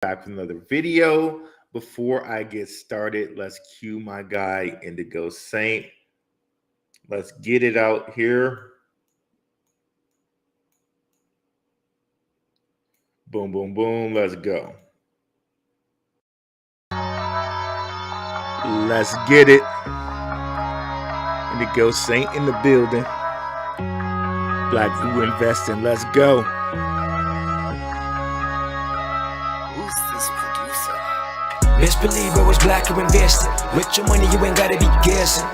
back with another video. Before I get started, let's cue my guy Indigo Saint. Let's get it out here. Boom, boom, boom. Let's go. Let's get it. Indigo Saint in the building. Blackrue investing. Let's go. Who's this producer? Best believe I was Blackrue investing. With your money, you ain't gotta be guessing.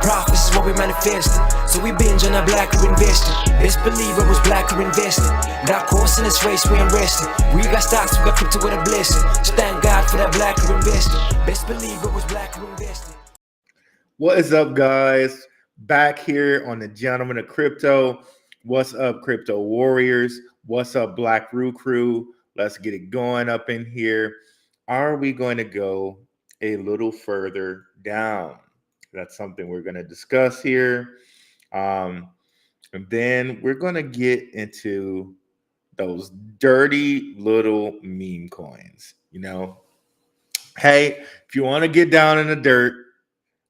Profits is what we manifesting. So we binge on our Blackrue investing. Best believe I was Blackrue investing. That course in this race, we ain't resting. We got stocks, we got crypto with a blessing. So thank God for that Blackrue investing. Best believe I was Blackrue investing. What is up, guys? Back here on the Gentlemen of Crypto. What's up, Crypto Warriors? What's up, Blackrue crew? Let's get it going up in here. Are we going to go a little further down? That's something we're going to discuss here. And then we're going to get into those dirty little meme coins. Hey, if you want to get down in the dirt,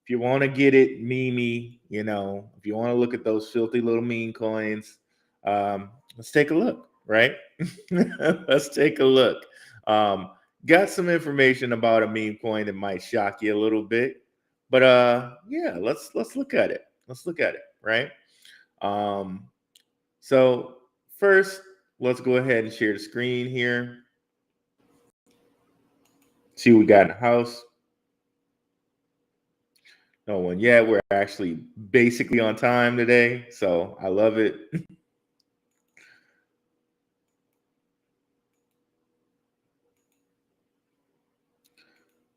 if you want to get it memey, if you want to look at those filthy little meme coins, let's take a look, right? Let's take a look. Got some information about a meme coin that might shock you a little bit, but yeah, let's look at it. Let's look at it, right? So first, let's go ahead and share the screen here. See what we got in the house. No one yet. We're actually basically on time today, so I love it.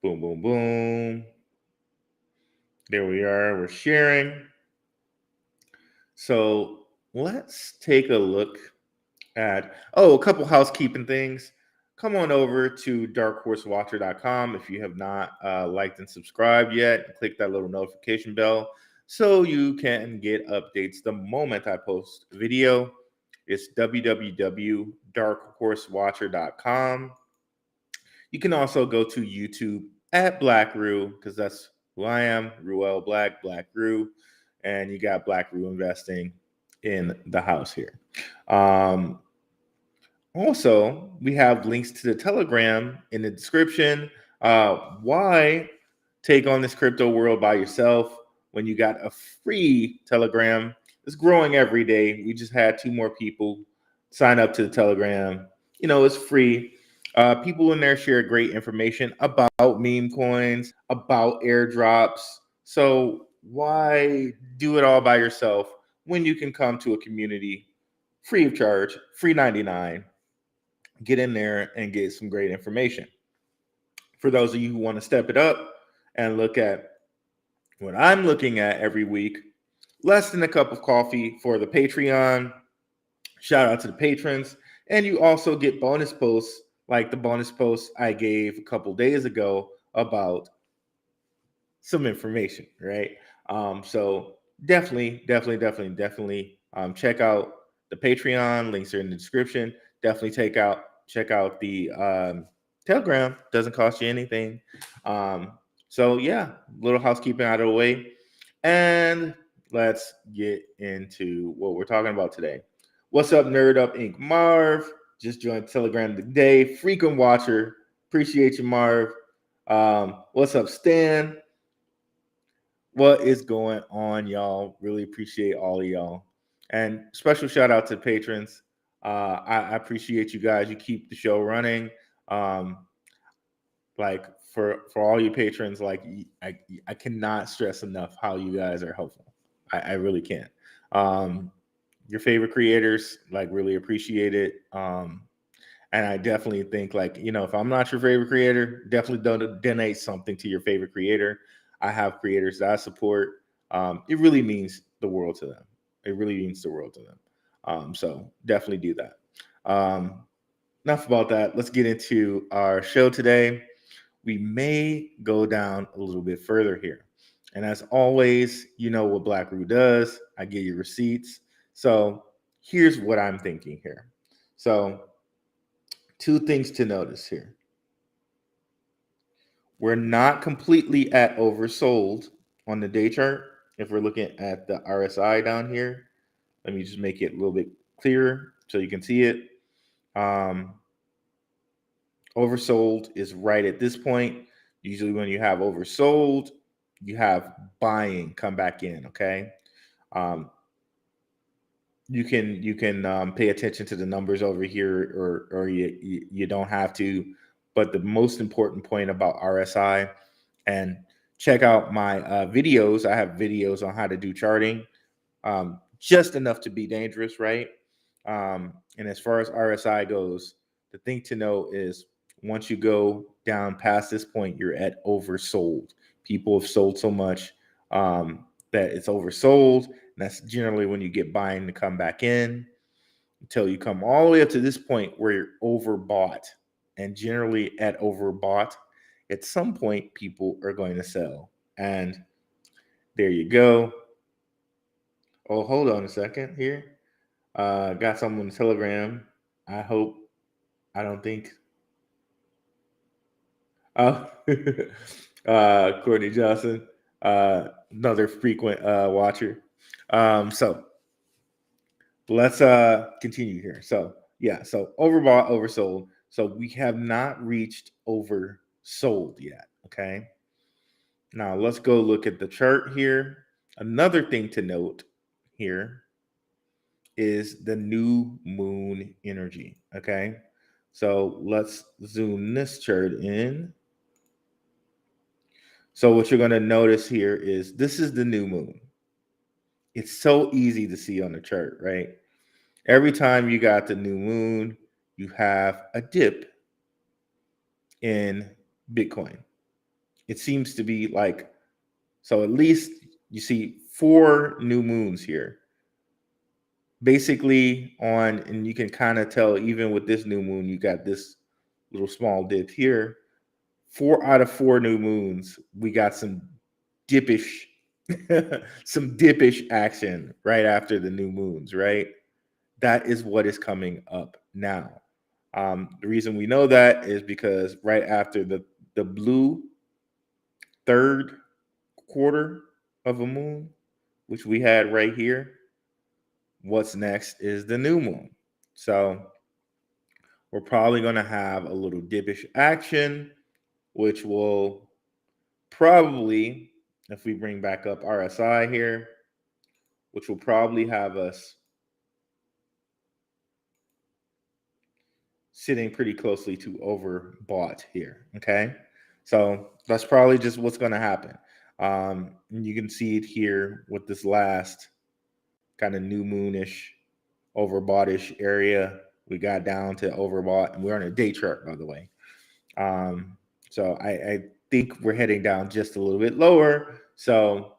Boom, boom, boom. There we are. We're sharing. So let's take a look at, a couple housekeeping things. Come on over to darkhorsewatcher.com if you have not liked and subscribed yet. Click that little notification bell so you can get updates the moment I post a video. It's www.darkhorsewatcher.com. You can also go to YouTube at Blackrue, because that's who I am, Ruel Black, Blackrue, and you got Blackrue investing in the house here. Also, we have links to the Telegram in the description. Why take on this crypto world by yourself when you got a free Telegram? It's growing every day. We just had 2 more people sign up to the Telegram. It's free. People in there share great information about meme coins, about airdrops. So why do it all by yourself when you can come to a community free of charge, free 99? Get in there and get some great information. For those of you who want to step it up and look at what I'm looking at every week, less than a cup of coffee for the Patreon. Shout out to the patrons. And you also get bonus posts like the bonus post I gave a couple days ago about some information, right? So definitely check out the Patreon. Links are in the description. Definitely check out the Telegram. Doesn't cost you anything. So yeah, little housekeeping out of the way, and let's get into what we're talking about today. What's up, Nerd Up Inc. Marv? Just joined Telegram today. Frequent watcher. Appreciate you, Marv. What's up, Stan? What is going on, y'all? Really appreciate all of y'all. And special shout out to patrons. I appreciate you guys. You keep the show running. Like for all you patrons, like I cannot stress enough how you guys are helpful. I really can't. Your favorite creators, like, really appreciate it. And I definitely think, like, if I'm not your favorite creator, definitely don't donate something to your favorite creator. I have creators that I support. It really means the world to them. It really means the world to them. So definitely do that. Enough about that. Let's get into our show today. We may go down a little bit further here. And as always, you know what Blackrue does. I give you receipts. So here's what I'm thinking here. So 2 things to notice here. we're not completely at oversold on the day chart. If we're looking at the RSI down here, let me just make it a little bit clearer so you can see it. Oversold is right at this point. Usually when you have oversold, you have buying come back in, okay? You can pay attention to the numbers over here, or you don't have to. But the most important point about RSI, and check out my videos. I have videos on how to do charting, just enough to be dangerous, right? And as far as RSI goes, the thing to know is once you go down past this point, you're at oversold. People have sold so much that it's oversold. And that's generally when you get buying to come back in until you come all the way up to this point where you're overbought. And generally at overbought, at some point, people are going to sell. And there you go. Oh, hold on a second here. Got someone on Telegram. I don't think. Oh, Courtney Johnson, another frequent watcher. So let's continue here. So yeah, so overbought, oversold. So we have not reached oversold yet. Okay. Now let's go look at the chart here. Another thing to note here is the new moon energy. Okay. So let's zoom this chart in. So what you're going to notice here is this is the new moon. It's so easy to see on the chart, right? Every time you got the new moon, you have a dip in Bitcoin. It seems to be like, so at least you see 4 new moons here. Basically and you can kind of tell even with this new moon, you got this little small dip here. 4 out of 4 new moons, we got some dippish action right after the new moons, right? That is what is coming up now. The reason we know that is because right after the blue third quarter of a moon, which we had right here, what's next is the new moon. So we're probably going to have a little dippish action, which will probably, if we bring back up RSI here, which will probably have us sitting pretty closely to overbought here. Okay. So that's probably just what's going to happen. You can see it here with this last kind of new moonish, overboughtish area. We got down to overbought, and we're on a day chart, by the way. So I think we're heading down just a little bit lower. So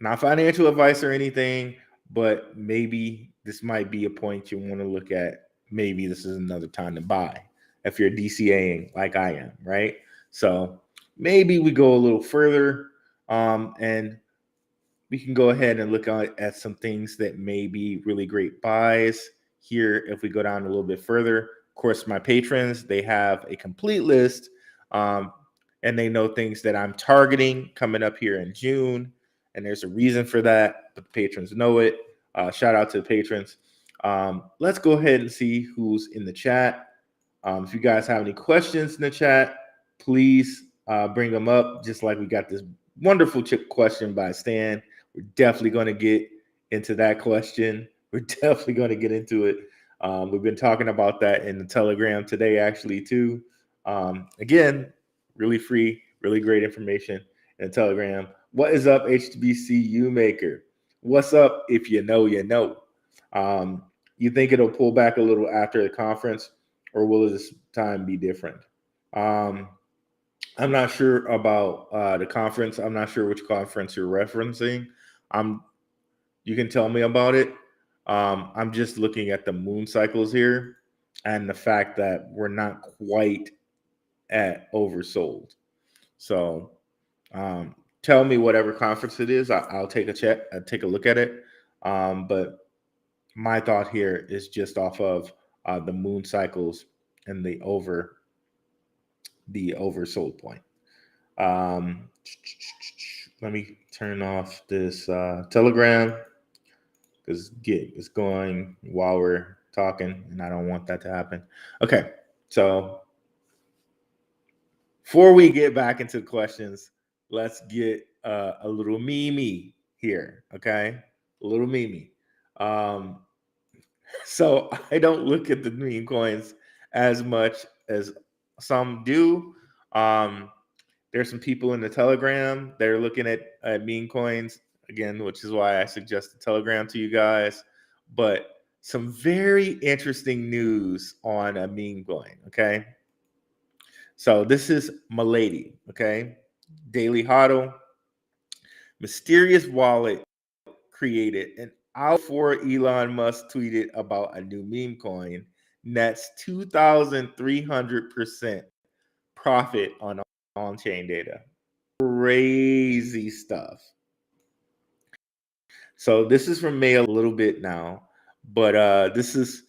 not financial advice or anything, but maybe this might be a point you want to look at. Maybe this is another time to buy if you're DCAing like I am, right? So maybe we go a little further and we can go ahead and look at some things that may be really great buys here. If we go down a little bit further, of course, my patrons, they have a complete list and they know things that I'm targeting coming up here in June. And there's a reason for that, but the patrons know it. Shout out to the patrons. Let's go ahead and see who's in the chat. If you guys have any questions in the chat, please bring them up, just like we got this wonderful question by Stan. We're definitely going to get into that question. We're definitely going to get into it. We've been talking about that in the Telegram today, actually, too. Again, really free, really great information in the Telegram. What is up, HBCU maker? What's up? If you know, you know. You think it'll pull back a little after the conference, or will this time be different? I'm not sure about the conference. I'm not sure which conference you're referencing. You can tell me about it. I'm just looking at the moon cycles here and the fact that we're not quite at oversold. So tell me whatever conference it is. I'll take a check. I'll take a look at it. But my thought here is just off of the moon cycles and the the oversold point. Let me turn off this Telegram because Git is going while we're talking, and I don't want that to happen. Okay, so before we get back into the questions, let's get a little Memey here. Okay, a little Memey. So I don't look at the meme coins as much as some do. Um, there's some people in the Telegram that are looking at meme coins again, which is why I suggest the Telegram to you guys. But some very interesting news on a meme coin. Okay, so this is Milady. Okay, Daily Hodl, mysterious wallet created an hour before Elon Musk tweeted about a new meme coin nets 2,300% profit on on-chain data. Crazy stuff. So this is from May a little bit now, but this is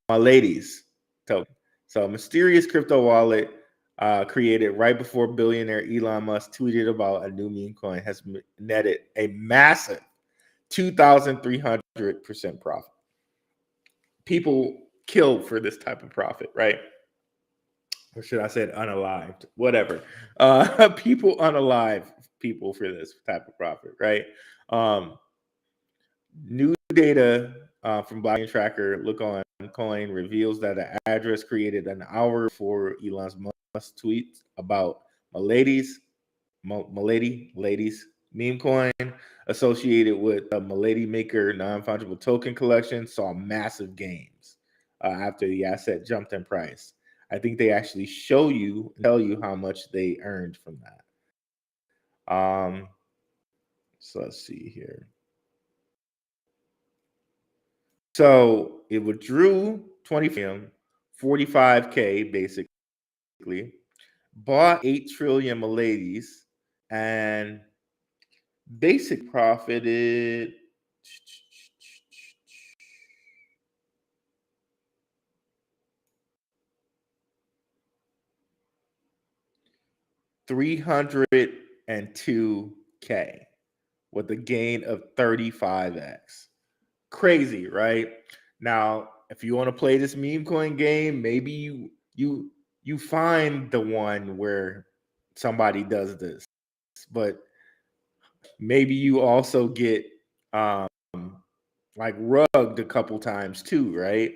my lady's token. So mysterious crypto wallet created right before billionaire Elon Musk tweeted about a new meme coin has netted a massive 2,300% profit. People killed for this type of profit, right? Or should I say unalived? Whatever. People unalive people for this type of profit, right? New data from blockchain tracker Look On Coin reveals that an address created an hour before Elon Musk tweet about Milady's meme coin associated with the Milady Maker non-fungible token collection saw massive gains after the asset jumped in price. I think they actually show you and tell you how much they earned from that. So let's see here. So it withdrew 45K basically, bought 8 trillion Miladys, and basic profited $302K with a gain of 35x. Crazy, right? Now, if you want to play this meme coin game, maybe you find the one where somebody does this, but maybe you also get like rugged a couple times too, right?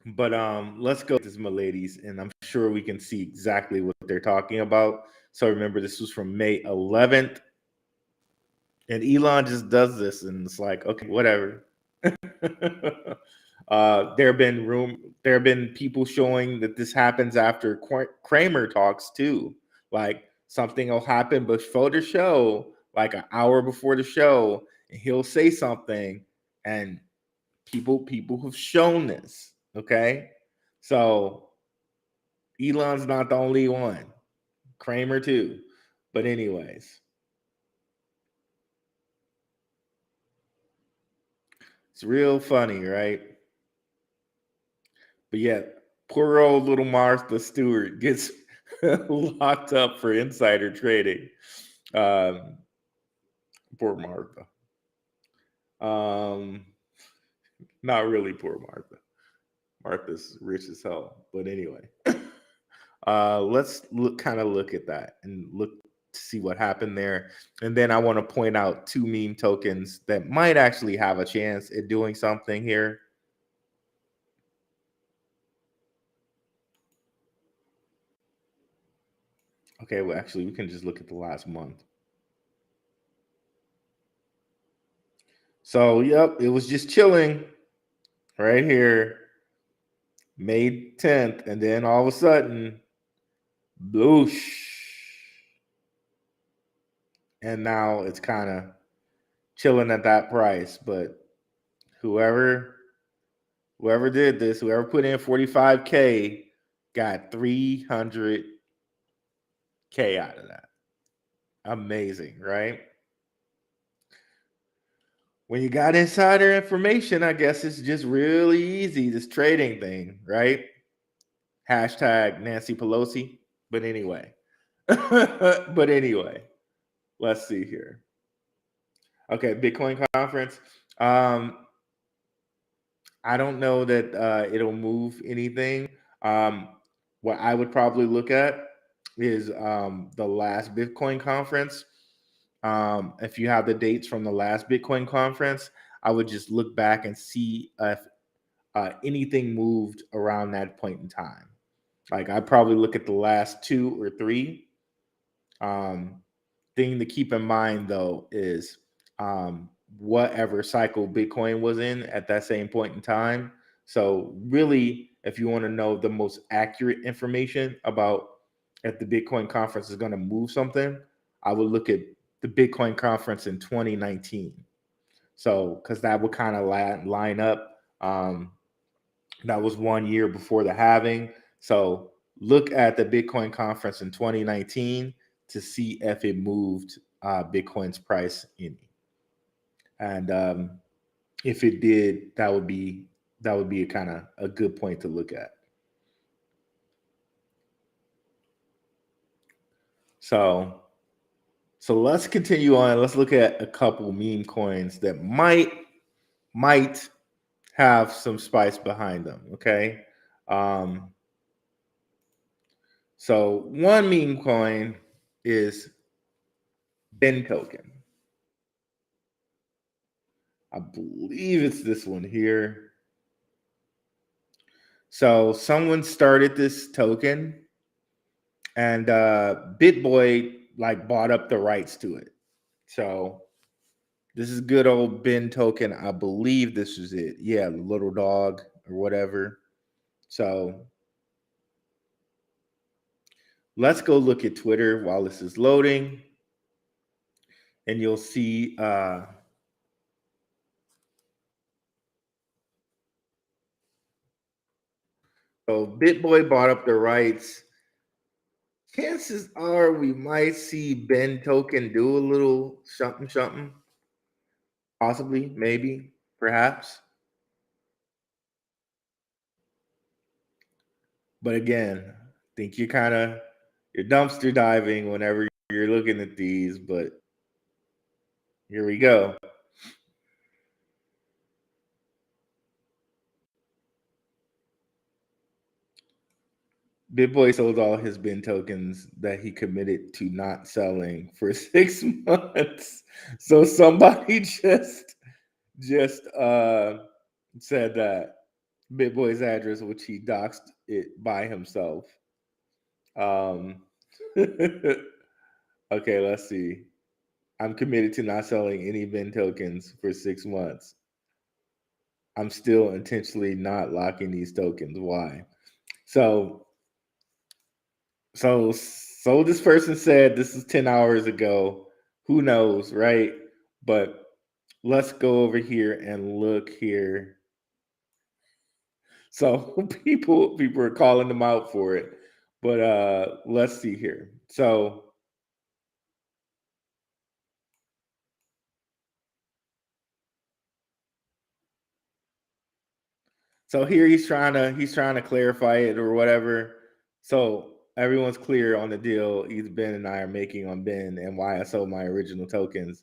But let's go to this Milady's, and I'm sure we can see exactly what they're talking about. So remember, this was from May 11th, and Elon just does this, and it's like, okay, whatever. There have been people showing that this happens after Kramer talks too. Like something will happen before the show, like an hour before the show, and he'll say something, and people have shown this. Okay, so Elon's not the only one. Kramer too. But anyways, it's real funny, right? But yeah, poor old little Martha Stewart gets locked up for insider trading. Poor Martha. Not really poor Martha. Martha's rich as hell. But anyway, let's look at that and look to see what happened there. And then I want to point out 2 meme tokens that might actually have a chance at doing something here. Okay, well, actually, we can just look at the last month. So, yep, it was just chilling right here, May 10th, and then all of a sudden, bloosh. And now it's kind of chilling at that price. But whoever did this, whoever put in 45K got 300K out of that. Amazing, right? When you got insider information, I guess it's just really easy, this trading thing, right? Hashtag Nancy Pelosi. But anyway, let's see here. Okay, Bitcoin conference. I don't know that it'll move anything. Um, what I would probably look at is the last Bitcoin conference. If you have the dates from the last Bitcoin conference, I would just look back and see if anything moved around that point in time. Like I'd probably look at the last 2 or 3. Thing to keep in mind though is whatever cycle Bitcoin was in at that same point in time. So really, if you want to know the most accurate information about if the Bitcoin conference is going to move something, I would look at the Bitcoin conference in 2019. So because that would kind of line up. That was 1 year before the halving. So look at the Bitcoin conference in 2019 to see if it moved Bitcoin's price any. And if it did, that would be a kind of a good point to look at. So let's continue on. Let's look at a couple meme coins that might have some spice behind them. Okay. So one meme coin is Ben token. I believe it's this one here. So someone started this token, and BitBoy like bought up the rights to it. So this is good old Ben token. I believe this is it. Yeah, the little dog or whatever. So let's go look at Twitter while this is loading, and you'll see. So BitBoy bought up the rights. Chances are we might see Ben Token do a little something, possibly, maybe, perhaps. But again, I think you're dumpster diving whenever you're looking at these. But here we go. BitBoy sold all his Ben tokens that he committed to not selling for 6 months. So somebody just said that BitBoy's address, which he doxed it by himself. Okay, let's see. I'm committed to not selling any Ben tokens for 6 months. I'm still intentionally not locking these tokens. Why? So this person said this is 10 hours ago. Who knows, right? But let's go over here and look here. So people are calling them out for it. But let's see here. So here he's trying to clarify it or whatever. So everyone's clear on the deal Ben and I are making on Ben and why I sold my original tokens.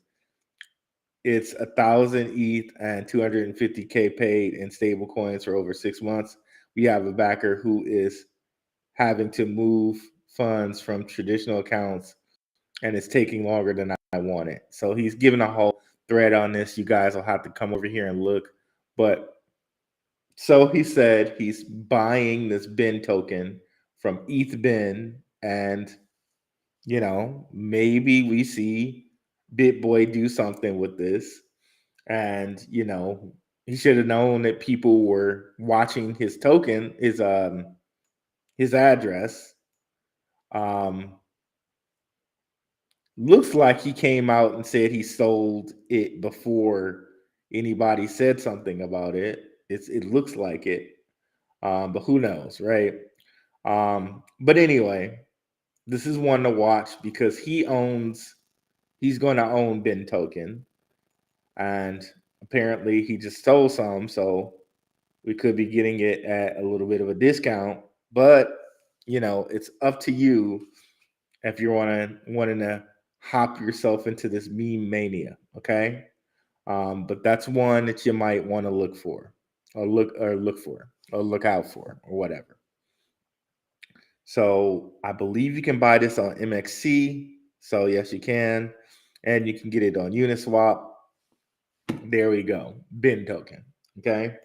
It's 1,000 ETH and 250K paid in stable coins for over 6 months. We have a backer who is having to move funds from traditional accounts, and it's taking longer than I want it. So he's giving a whole thread on this. You guys will have to come over here and look. But so he said he's buying this Ben token from ETH Ben, and maybe we see BitBoy do something with this. And he should have known that people were watching his token, his address. Looks like he came out and said he sold it before anybody said something about it. It looks like it, but who knows, right? But anyway, this is one to watch because he's going to own Ben token, and apparently he just stole some, so we could be getting it at a little bit of a discount. But it's up to you if you're wanting to hop yourself into this meme mania. Okay, but that's one that you might want to look for, or look out for, or whatever. So I believe you can buy this on MXC. So yes, you can, and you can get it on Uniswap. There we go, bin token. Okay.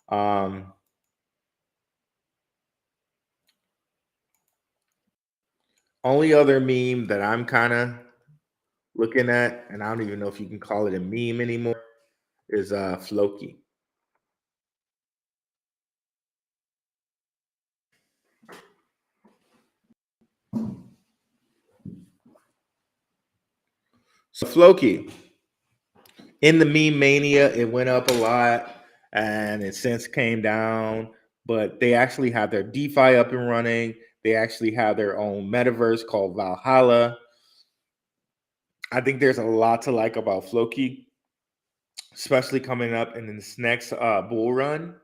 Um, Only other meme that I'm kind of looking at, and I don't even know if you can call it a meme anymore, is Floki. So Floki, in the meme mania, it went up a lot and it since came down, but they actually have their DeFi up and running. They actually have their own metaverse called Valhalla. I think there's a lot to like about Floki, especially coming up in this next bull run.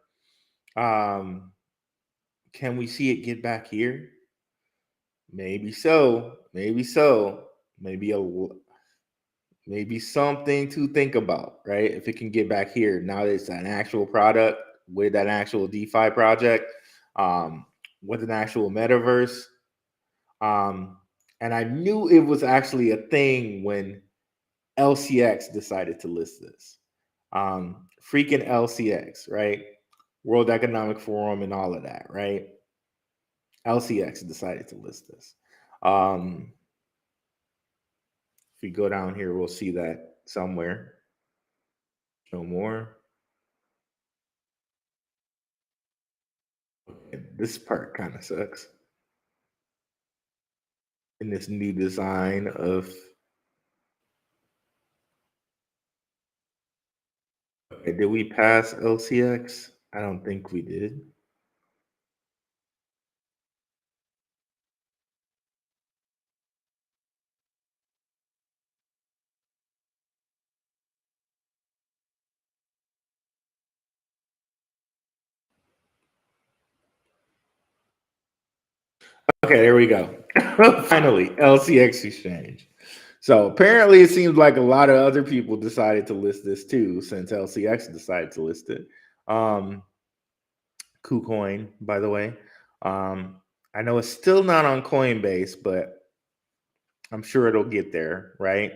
Um, can we see it get back here? Maybe so. Maybe so. Maybe maybe something to think about, right? If it can get back here, now that it's an actual product with an actual DeFi project, um, with an actual metaverse. Um, and I knew it was actually a thing when LCX decided to list this. Freaking LCX, right? World Economic Forum and all of that, right? LCX decided to list this. If we go down here, we'll see that somewhere. Show more. Okay, this part kind of sucks. In this new design of, okay, did we pass LCX? I don't think we did. Okay, there we go. Finally, LCX exchange. So apparently, it seems like a lot of other people decided to list this too, since LCX decided to list it. Um, KuCoin, by the way. Um, I know it's still not on Coinbase, but I'm sure it'll get there, right?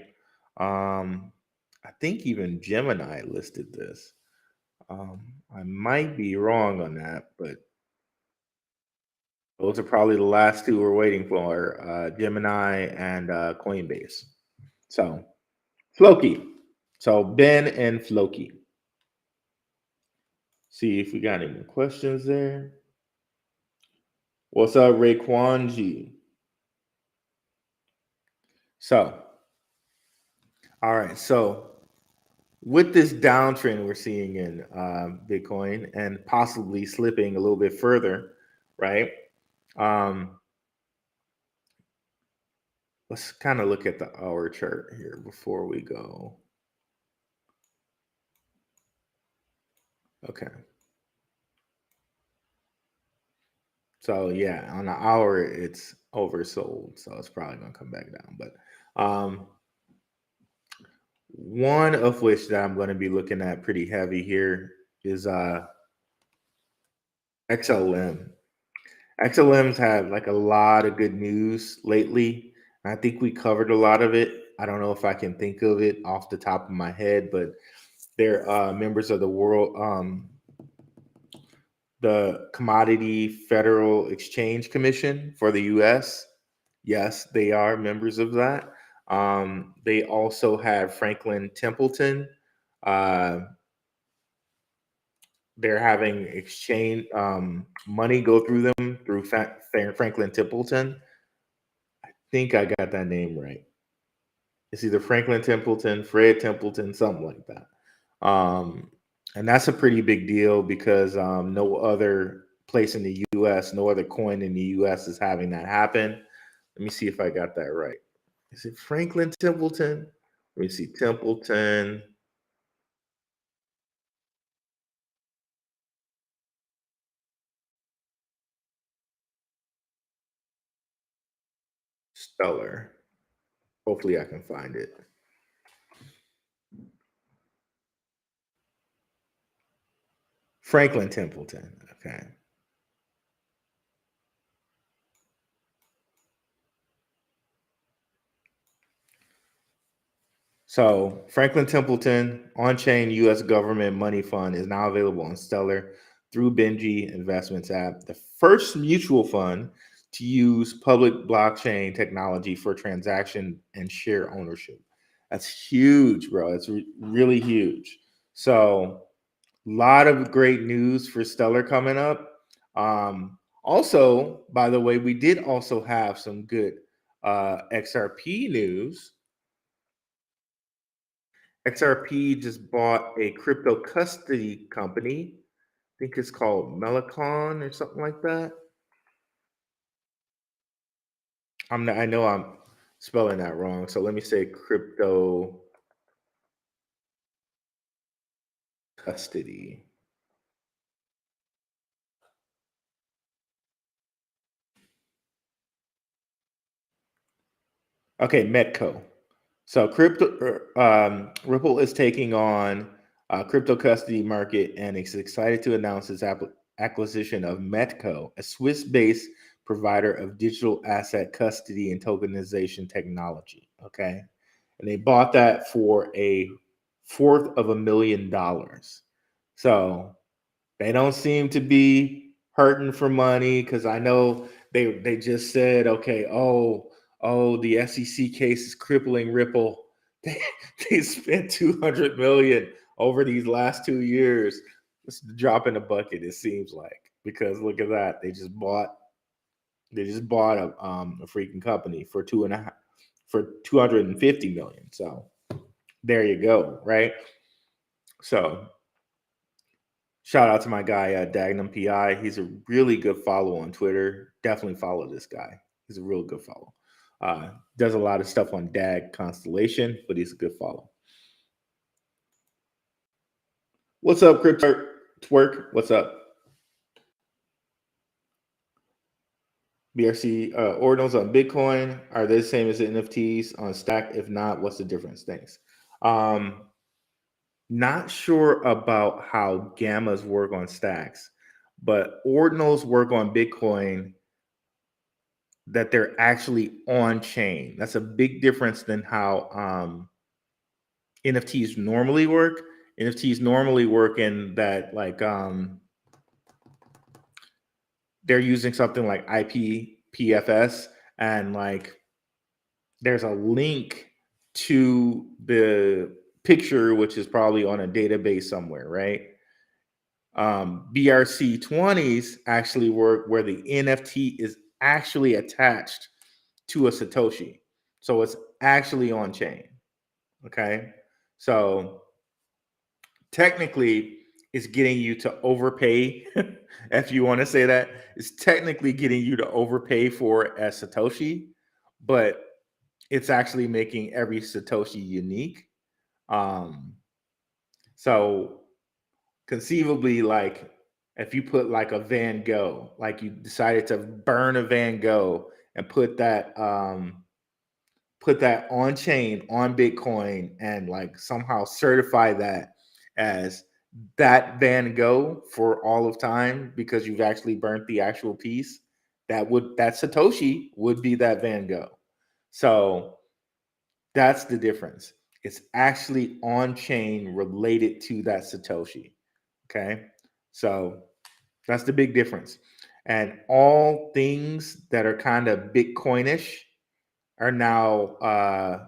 I think even Gemini listed this. I might be wrong on that, but those are probably the last two we're waiting for, Gemini and Coinbase. So, Floki. So, Ben and Floki. See if we got any more questions there. What's up, Raekwon G? So, all right. So, with this downtrend we're seeing in Bitcoin and possibly slipping a little bit further, right? Um, let's kind of look at the hour chart here before we go. Okay. So yeah, on the hour it's oversold, so it's probably gonna come back down. But one of which that I'm going to be looking at pretty heavy here is XLM. XLM's had like a lot of good news lately. I think we covered a lot of it. I don't know if I can think of it off the top of my head, but they're members of the the Commodity Federal Exchange Commission for the U.S. Yes, they are members of that. They also have Franklin Templeton. Uh, they're having exchange money go through them through Franklin Templeton. I think I got that name right. It's either Franklin Templeton, Fred Templeton, something like that. And that's a pretty big deal because no other place in the U.S., no other coin in the U.S. is having that happen. Let me see if I got that right. Is it Franklin Templeton? Let me see. Templeton. Stellar. Hopefully I can find it. Franklin Templeton. Okay. So Franklin Templeton on-chain U.S. government money fund is now available on Stellar through Benji Investments app, the first mutual fund to use public blockchain technology for transaction and share ownership. That's huge, bro. It's really huge. So a lot of great news for Stellar coming up. Also, by the way, we did also have some good XRP news. XRP just bought a crypto custody company. I think it's called Melicon or something like that. I know I'm spelling that wrong. So let me say crypto custody. Okay, Metco. So Ripple is taking on crypto custody market and is excited to announce its acquisition of Metco, a Swiss-based provider of digital asset custody and tokenization technology. Okay, and they bought that for $250,000. So they don't seem to be hurting for money because I know they just said, okay, the SEC case is crippling Ripple. They spent 200 million over these last 2 years. It's a drop in the bucket, it seems like, because look at that. They just bought a freaking company for 250 million. So there you go, right? So shout out to my guy Dagnum PI. He's a really good follow on Twitter. Definitely follow this guy. He's a real good follow. Does a lot of stuff on DAG Constellation, but he's a good follow. What's up, Crypto Twerk? What's up? BRC ordinals on Bitcoin, are they the same as the NFTs on Stack? If not, what's the difference? Thanks. Not sure about how gammas work on stacks, but ordinals work on Bitcoin that they're actually on chain. That's a big difference than how NFTs normally work. NFTs normally work in that they're using something like IPFS, and like there's a link to the picture, which is probably on a database somewhere, right? BRC20s actually work where the NFT is actually attached to a Satoshi. So it's actually on chain. Okay. So technically, it's getting you to overpay. If you want to say that, it's technically getting you to overpay for a Satoshi, but it's actually making every Satoshi unique. So conceivably, like if you put like a Van Gogh, like you decided to burn a Van Gogh and put that on chain on Bitcoin and like somehow certify that as that Van Gogh for all of time because you've actually burnt the actual piece, that Satoshi would be that Van Gogh. So that's the difference. It's actually on chain related to that Satoshi. Okay. So that's the big difference. And all things that are kind of Bitcoinish are now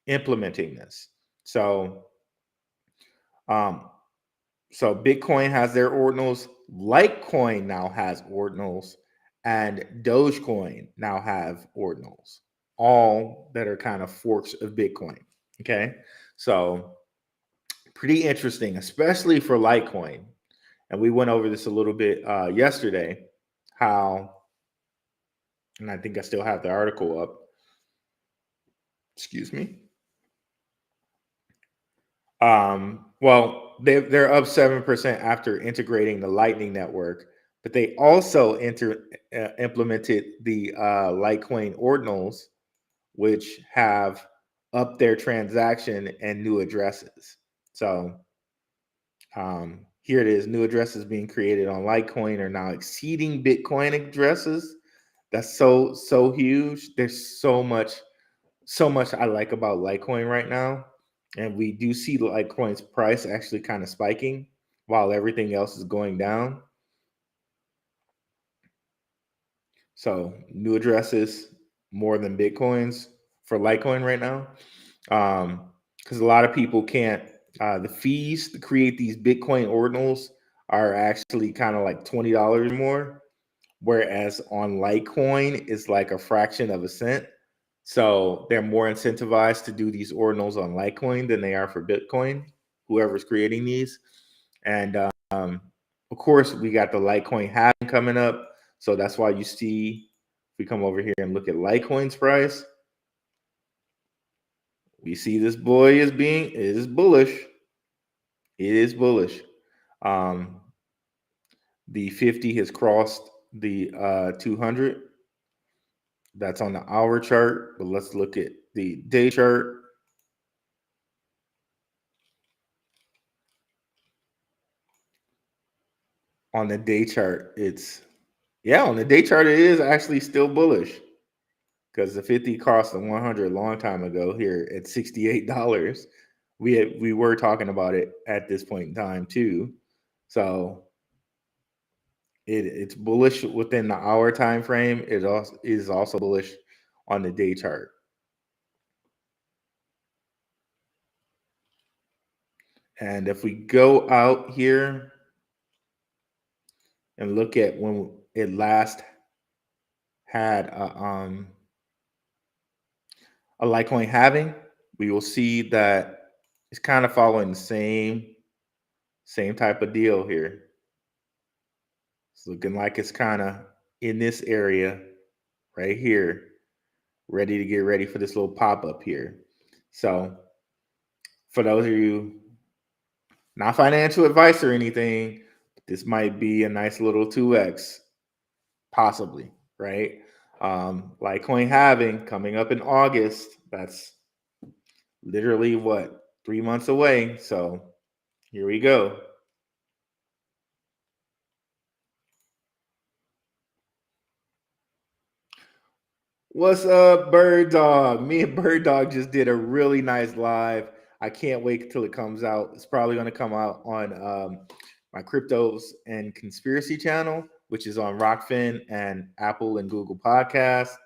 implementing this. So, so Bitcoin has their ordinals, Litecoin now has ordinals, and Dogecoin now have ordinals, all that are kind of forks of Bitcoin. Okay. So pretty interesting, especially for Litecoin. And we went over this a little bit yesterday, how, and I think I still have the article up. Excuse me. Well, they're up 7% after integrating the Lightning Network, but they also implemented the Litecoin ordinals which have upped their transaction and new addresses. So here it is. New addresses being created on Litecoin are now exceeding Bitcoin addresses. That's so huge. There's so much I like about Litecoin right now. And we do see Litecoin's price actually kind of spiking while everything else is going down. So new addresses more than Bitcoins for Litecoin right now. Because a lot of people can't, the fees to create these Bitcoin ordinals are actually kind of like $20 more. Whereas on Litecoin, it's like a fraction of a cent. So they're more incentivized to do these ordinals on Litecoin than they are for Bitcoin, whoever's creating these. And of course, we got the Litecoin halving coming up. So that's why you see, if we come over here and look at Litecoin's price, we see this boy it is bullish. It is bullish. The 50 has crossed the 200. That's on the hour chart, but let's look at the day chart. On the day chart, on the day chart, it is actually still bullish because the 50 crossed the 100 a long time ago here at $68. We were talking about it at this point in time too. So it's bullish within the hour time frame. It also is also bullish on the day chart. And if we go out here and look at when it last had a Litecoin halving, we will see that it's kind of following the same type of deal here. It's looking like it's kind of in this area right here, ready to get ready for this little pop-up here. So for those of you, not financial advice or anything, this might be a nice little 2x, possibly, right? Litecoin halving coming up in August. That's literally what, 3 months away. So here we go. What's up, Bird Dog? Me and Bird Dog just did a really nice live. I can't wait till it comes out. It's probably going to come out on my Cryptos and Conspiracy channel, which is on Rokfin and Apple and Google Podcasts.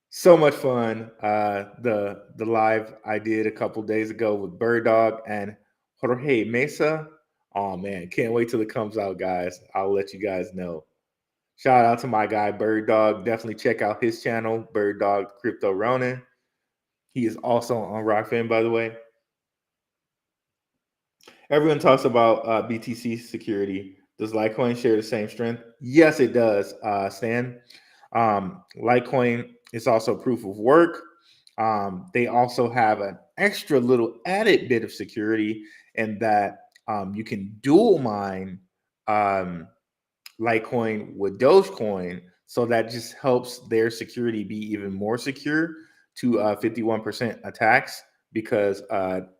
So much fun. The live I did a couple days ago with Bird Dog and Jorge Mesa. Oh man, can't wait till it comes out, guys. I'll let you guys know. Shout out to my guy Bird Dog. Definitely check out his channel, Bird Dog Crypto Ronin. He is also on Rockfin, by the way. Everyone talks about BTC security. Does Litecoin share the same strength? Yes, it does, Stan. Litecoin is also proof of work. They also have an extra little added bit of security in that you can dual mine Litecoin with Dogecoin, so that just helps their security be even more secure to 51% attacks because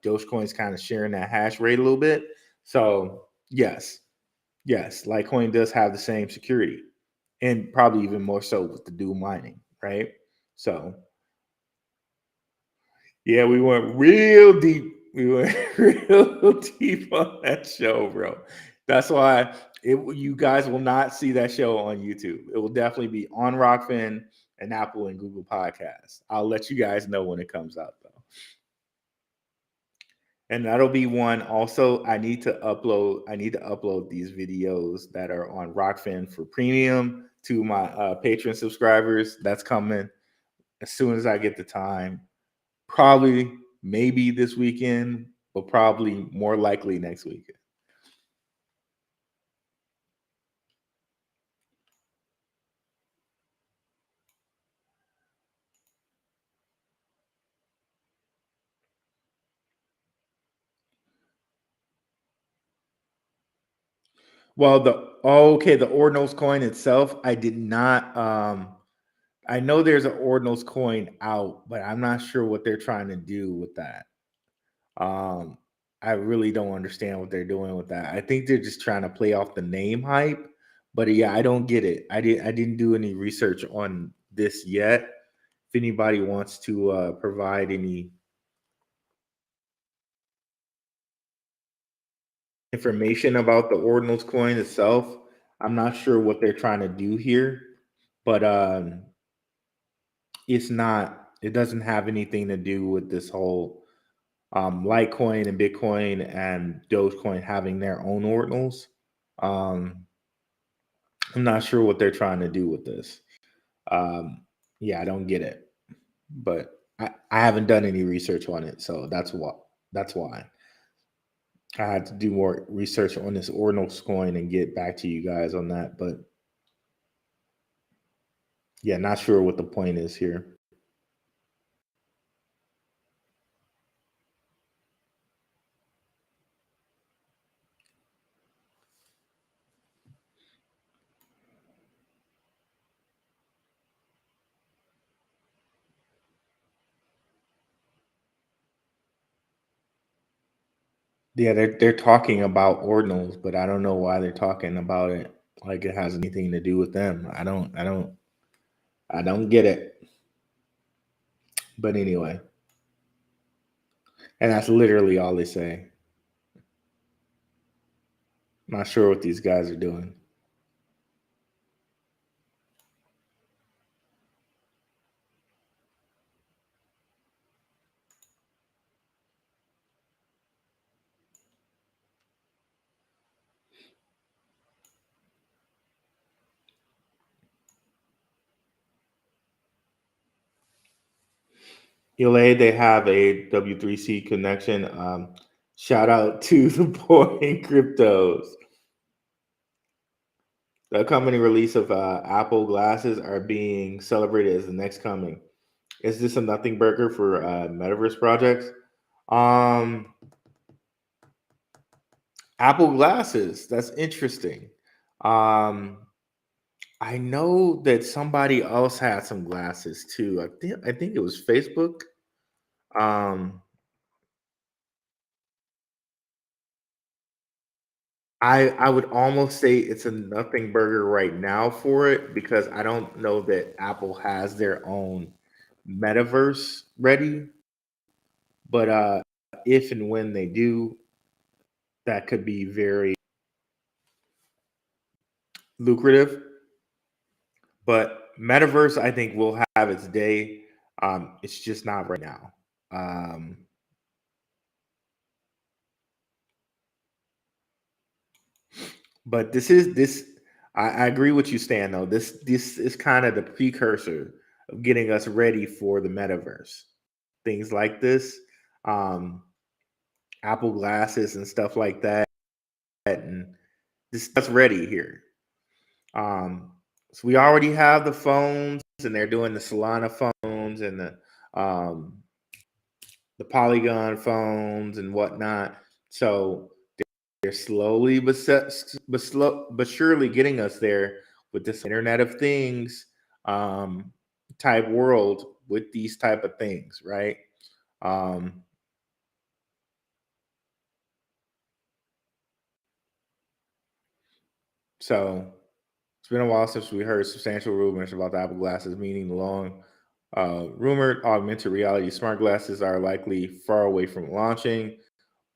Dogecoin's kind of sharing that hash rate a little bit. So yes, Litecoin does have the same security, and probably even more so with the dual mining, right? So yeah, we went real deep. We went real deep on that show, bro. That's why you guys will not see that show on YouTube. It will definitely be on Rockfin and Apple and Google Podcasts. I'll let you guys know when it comes out, though. And that'll be one. Also, I need to upload these videos that are on Rockfin for premium to my patron subscribers. That's coming as soon as I get the time. Probably, maybe this weekend, but probably more likely next weekend. Well, the ordinals coin itself, I did not I know there's an ordinals coin out, but I'm not sure what they're trying to do with that. Um, I really don't understand what they're doing with that. I think they're just trying to play off the name hype. But yeah, I don't get it. I didn't do any research on this yet. If anybody wants to provide any information about the ordinals coin itself, I'm not sure what they're trying to do here. But it's not. It doesn't have anything to do with this whole Litecoin and Bitcoin and Dogecoin having their own ordinals. Um, I'm not sure what they're trying to do with this. Um, yeah, I don't get it, but I haven't done any research on it, so that's why I had to do more research on this ordinals coin and get back to you guys on that. But yeah, not sure what the point is here. Yeah, they're talking about ordinals, but I don't know why they're talking about it like it has anything to do with them. I don't get it. But anyway, and that's literally all they say. Not sure what these guys are doing. LA, they have a W3C connection. Shout out to the boy in cryptos. The upcoming release of Apple glasses are being celebrated as the next coming. Is this a nothing burger for metaverse projects? Um, Apple glasses. That's interesting. Um, I know that somebody else had some glasses too. I think it was Facebook. Um, I would almost say it's a nothing burger right now for it because I don't know that Apple has their own metaverse ready. But if and when they do, that could be very lucrative. But metaverse, I think, will have its day. It's just not right now. Um, but this is this. I agree with you, Stan. Though this is kind of the precursor of getting us ready for the metaverse. Things like this, um, Apple glasses and stuff like that, and this stuff's ready here. So we already have the phones, and they're doing the Solana phones and um, the Polygon phones and whatnot. So they're slowly but surely getting us there with this Internet of Things um, type world with these type of things, right? Um, so it's been a while since we heard substantial rumors about the Apple glasses, meaning the long rumored augmented reality smart glasses are likely far away from launching,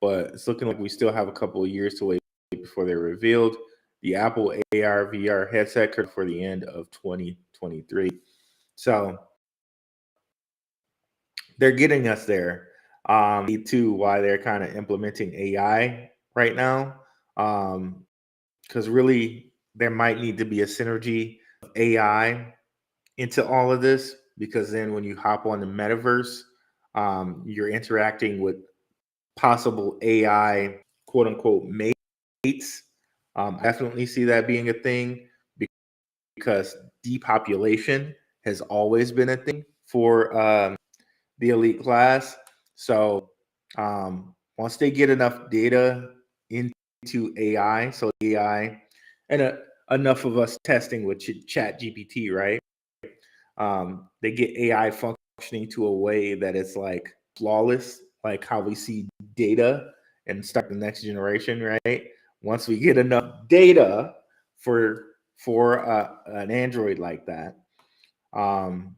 but it's looking like we still have a couple of years to wait before they're revealed. The Apple AR VR headset could for the end of 2023. So they're getting us there. Too, why they're kind of implementing AI right now. Because really, there might need to be a synergy of AI into all of this because then when you hop on the metaverse, you're interacting with possible AI quote unquote mates. I definitely see that being a thing because depopulation has always been a thing for the elite class. So once they get enough data into AI, so AI and enough of us testing with Chat GPT, right? They get AI functioning to a way that it's like flawless, like how we see data and start the next generation, right? Once we get enough data for an Android like that, um,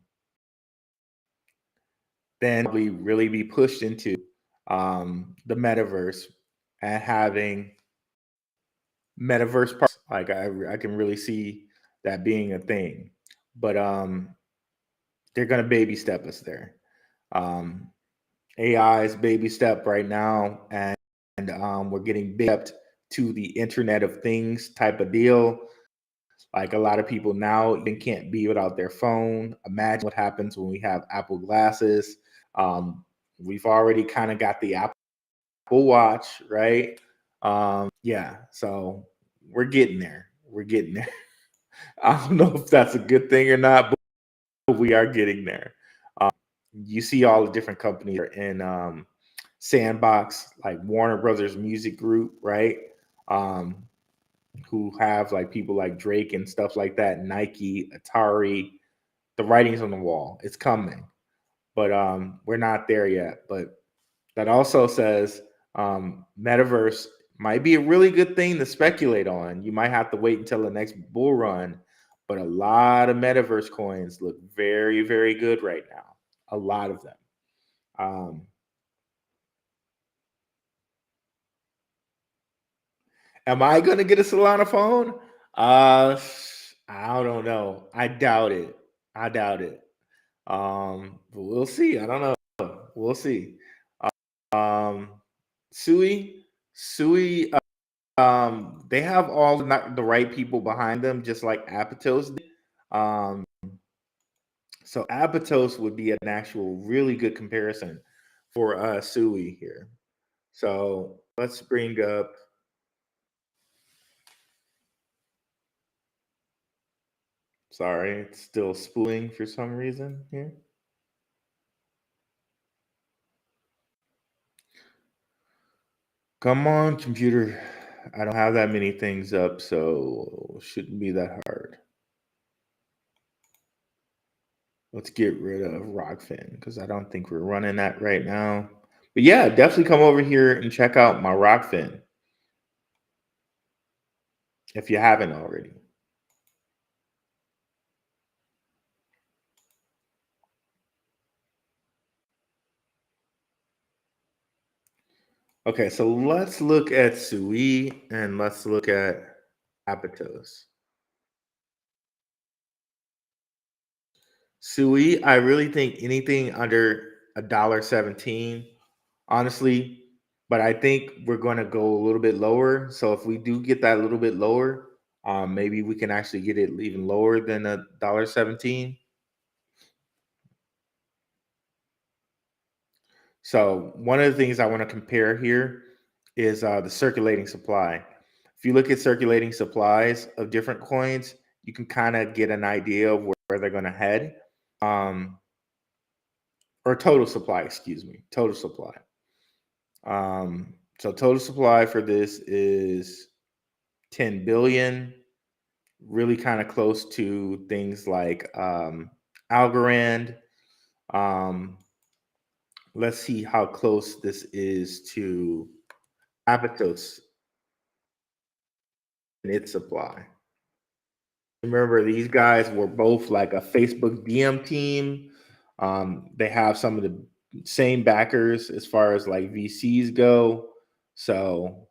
then we really be pushed into the metaverse and having metaverse parts. Like I can really see that being a thing, but they're gonna baby step us there. Um, AI is baby step right now, and we're getting big stepped to the Internet of Things type of deal. Like a lot of people now even can't be without their phone. Imagine what happens when we have Apple glasses. We've already kind of got the Apple Watch, right? Yeah, so we're getting there. We're getting there. I don't know if that's a good thing or not, but we are getting there. Um, you see all the different companies in Sandbox, like Warner Brothers Music Group, right? Um, who have like people like Drake and stuff like that, Nike, Atari. The writing's on the wall. It's coming, but we're not there yet. But that also says metaverse might be a really good thing to speculate on. You might have to wait until the next bull run, but a lot of metaverse coins look very, very good right now. A lot of them. Um, am I going to get a Solana phone? I don't know. I doubt it. I doubt it. But we'll see. I don't know. We'll see. Um, Sui, they have all not the right people behind them, just like Apatos did. Um, so Apatos would be an actual really good comparison for Sui here. So let's bring up. Sorry, it's still spooling for some reason here. Come on, computer. I don't have that many things up, so shouldn't be that hard. Let's get rid of Rokfin because I don't think we're running that right now. But yeah, definitely come over here and check out my Rokfin if you haven't already. Okay, so let's look at Sui and let's look at Apatos. Sui, I really think anything under $1.17, honestly, but I think we're going to go a little bit lower. So if we do get that a little bit lower, maybe we can actually get it even lower than $1.17. So one of the things I want to compare here is the circulating supply. If you look at circulating supplies of different coins, you can kind of get an idea of where they're going to head. Or total supply, excuse me, total supply. So total supply for this is 10 billion, really kind of close to things like Algorand. Um, let's see how close this is to Apatos and its supply. Remember, these guys were both like a Facebook DM team. They have some of the same backers as far as like VCs go. So,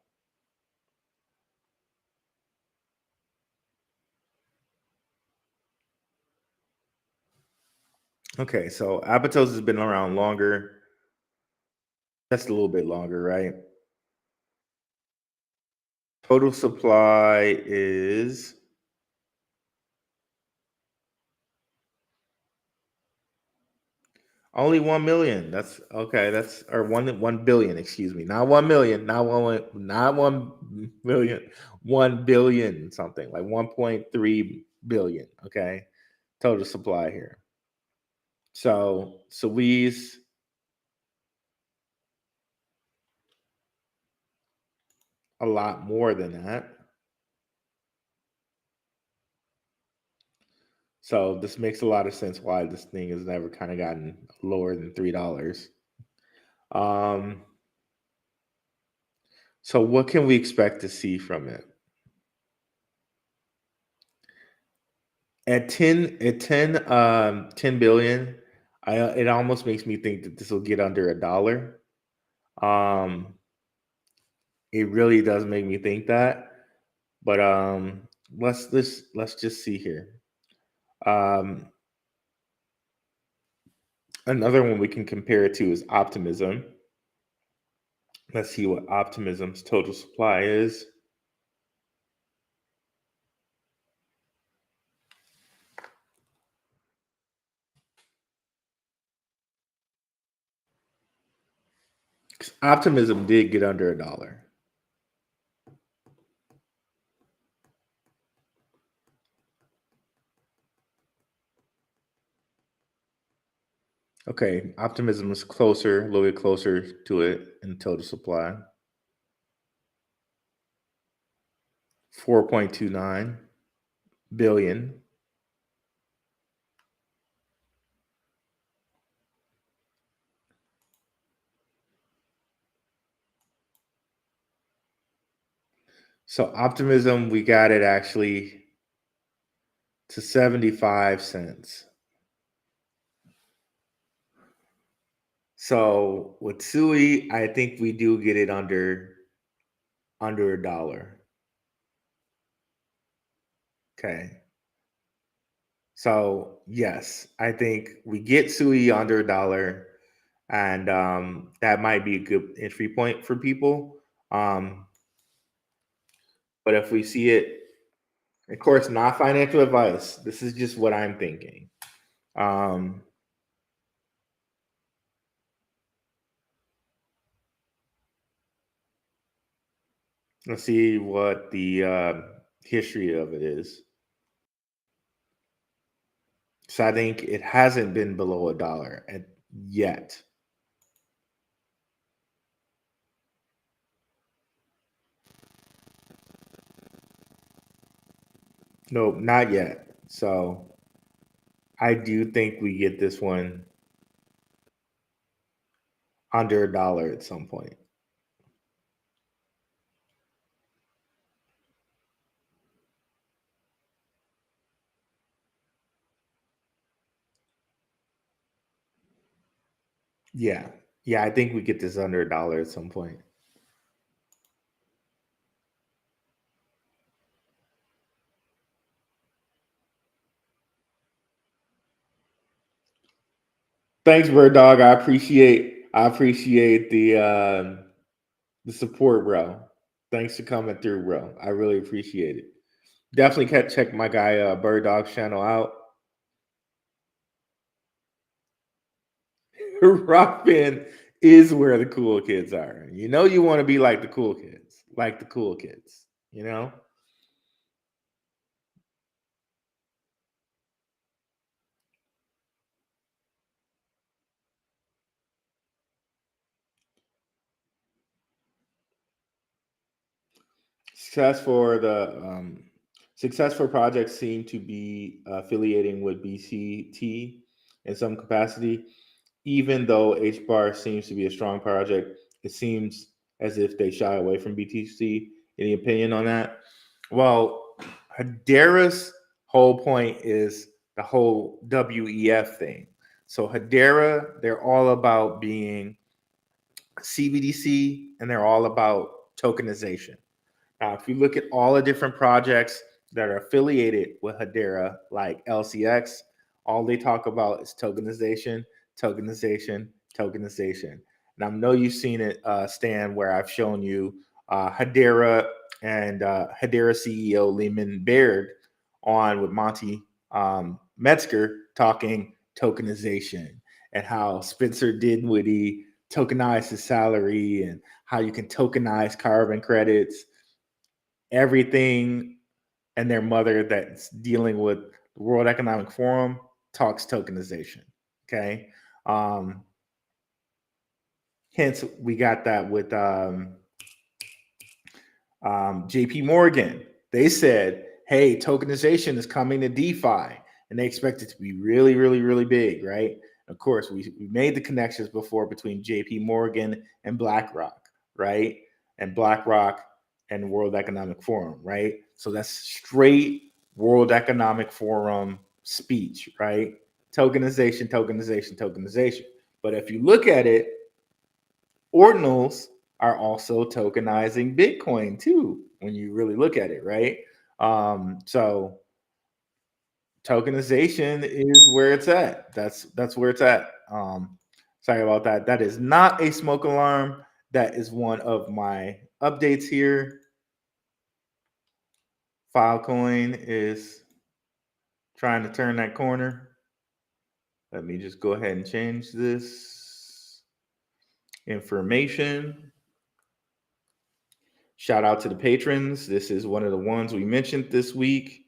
okay, so Apatos has been around longer, just a little bit longer, right? Total supply is only 1 million. That's okay. That's or 1 billion. Excuse me, not 1 million, not 1 million, 1 billion something like 1.3 billion. Okay, total supply here. So we's a lot more than that. So this makes a lot of sense why this thing has never kind of gotten lower than $3. Um, so what can we expect to see from it? At 10 billion, it almost makes me think that this will get under $1. Um, it really does make me think that. But let's just see here. Um, Another one we can compare it to is optimism. Let's see what optimism's total supply is. Optimism did get under $1. Okay, optimism is closer, a little bit closer to it in total supply. 4.29 billion. So optimism, we got it actually to 75 cents. So with Sui, I think we do get it under $1. Okay. So yes, I think we get Sui under $1, and that might be a good entry point for people. But if we see it, of course, not financial advice. This is just what I'm thinking. Um, let's see what the history of it is. So I think it hasn't been below $1 yet. No, not yet. So I do think we get this one under $1 at some point. Yeah. Yeah, I think we get this under $1 at some point. Thanks, Bird Dog. I appreciate the support, bro. Thanks for coming through, bro. I really appreciate it. Definitely check my guy Bird Dog's channel out. Rokfin is where the cool kids are. You know you want to be like the cool kids, like the cool kids, you know? Success for the successful projects seem to be affiliating with BCT in some capacity. Even though HBAR seems to be a strong project, it seems as if they shy away from BTC. Any opinion on that? Well, Hedera's whole point is the whole WEF thing. So Hedera, they're all about being CBDC and they're all about tokenization. Now, if you look at all the different projects that are affiliated with Hedera, like LCX, all they talk about is tokenization, tokenization, tokenization. And I know you've seen it, Stan, where I've shown you Hedera and Hedera CEO Lehman Baird on with Monty Metzger talking tokenization and how Spencer Dinwiddie tokenized his salary and how you can tokenize carbon credits. Everything and their mother that's dealing with the World Economic Forum talks tokenization. Okay. Hence, we got that with JP Morgan. They said, hey, tokenization is coming to DeFi. and they expect it to be really, really, really big, right? Of course, we made the connections before between JP Morgan and BlackRock, right? And BlackRock and World Economic Forum, right? So that's straight World Economic Forum speech, right? Tokenization, tokenization, tokenization. But if you look at it, ordinals are also tokenizing Bitcoin too, when you really look at it, right? So tokenization is where it's at. That's where it's at. Sorry about that. That is not a smoke alarm. That is one of my updates here. Filecoin is trying to turn that corner. Let me just go ahead and change this information. Shout out to the patrons. This is one of the ones we mentioned this week.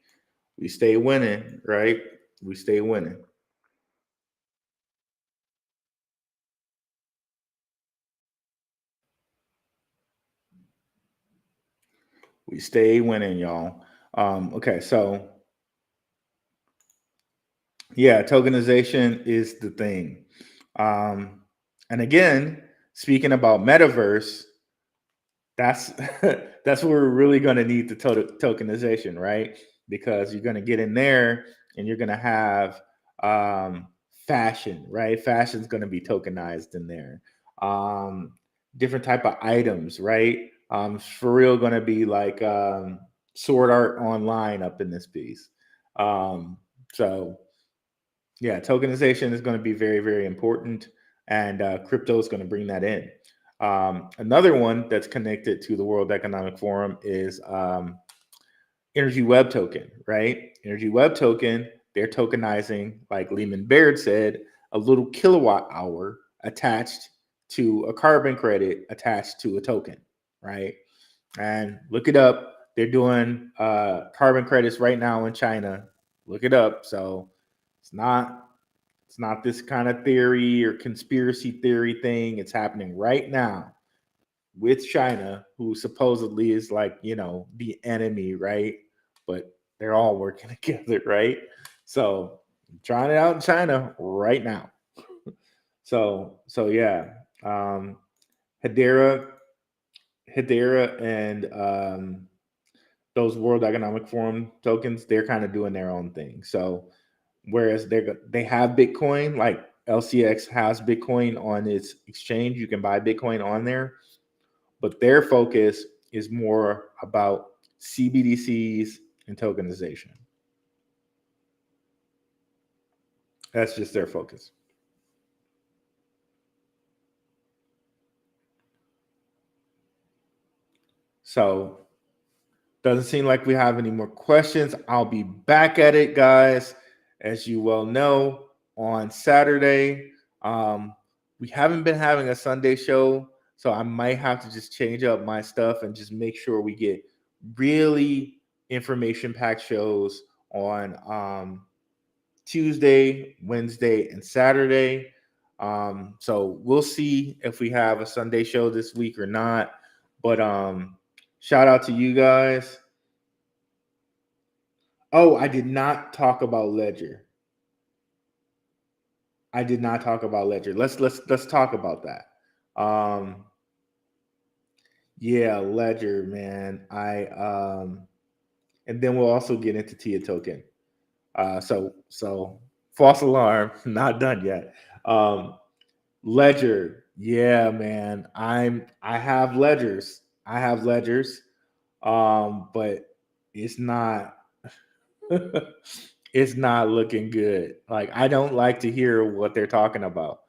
We stay winning, right? We stay winning. We stay winning, y'all. Okay, so yeah, tokenization is the thing. And again, speaking about metaverse, that's that's where we're really going to need the tokenization, right? Because you're going to get in there and you're going to have fashion, right? Fashion's going to be tokenized in there. Different type of items, right? For real, going to be like sword art online up in this piece. So yeah, tokenization is going to be very, very important, and crypto is going to bring that in. Another one that's connected to the World Economic Forum is Energy Web Token, right? Energy Web Token, they're tokenizing, like Lehman Baird said, a little kilowatt hour attached to a carbon credit attached to a token, right? And look it up. They're doing carbon credits right now in China. Look it up. So it's not this kind of theory or conspiracy theory thing. It's happening right now with China, who supposedly is like, you know, the enemy, right? But they're all working together, right? So trying it out in China right now. So yeah. Hedera and those World Economic Forum tokens, they're kind of doing their own thing. So whereas they have Bitcoin, like LCX has Bitcoin on its exchange, you can buy Bitcoin on there, but their focus is more about CBDCs and tokenization. That's just their focus. So doesn't seem like we have any more questions. I'll be back at it, guys. As you well know, on Saturday. We haven't been having a Sunday show, so I might have to just change up my stuff and just make sure we get really information-packed shows on Tuesday, Wednesday, and Saturday. So we'll see if we have a Sunday show this week or not. But shout out to you guys. Oh, I did not talk about Ledger. I did not talk about Ledger. Let's talk about that. Yeah, Ledger, man. And then we'll also get into Tia Token. So false alarm, not done yet. Ledger, yeah, man. I have ledgers. But it's not it's not looking good. Like, I don't like to hear what they're talking about.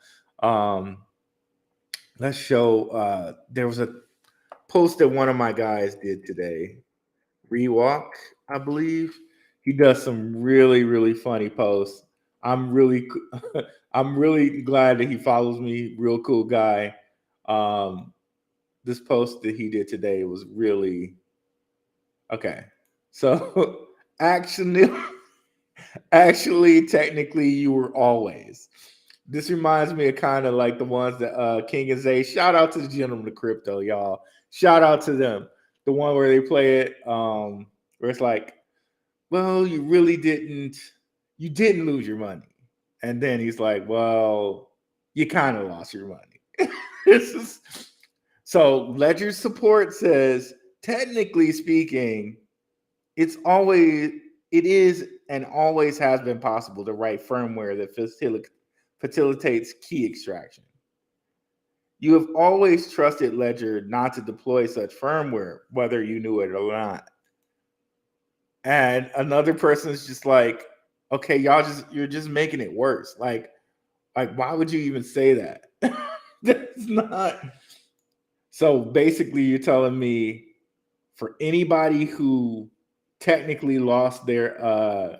Let's show there was a post that one of my guys did today. Rewalk, I believe. He does some really, really funny posts. I'm really I'm really glad that he follows me. Real cool guy. This post that he did today was really okay. So actually technically you were always. This reminds me of kind of like the ones that King and Zay. Shout out to the Gentleman of Crypto, y'all. Shout out to them. The one where they play it, where it's like, well, you really didn't you didn't lose your money. And then he's like, well, you kind of lost your money. This is so Ledger support says, technically speaking, it is and always has been possible to write firmware that facilitates key extraction. You have always trusted Ledger not to deploy such firmware, whether you knew it or not. And another person is just like, okay, you're just making it worse. Like why would you even say that? That's not. So basically, you're telling me for anybody who technically lost their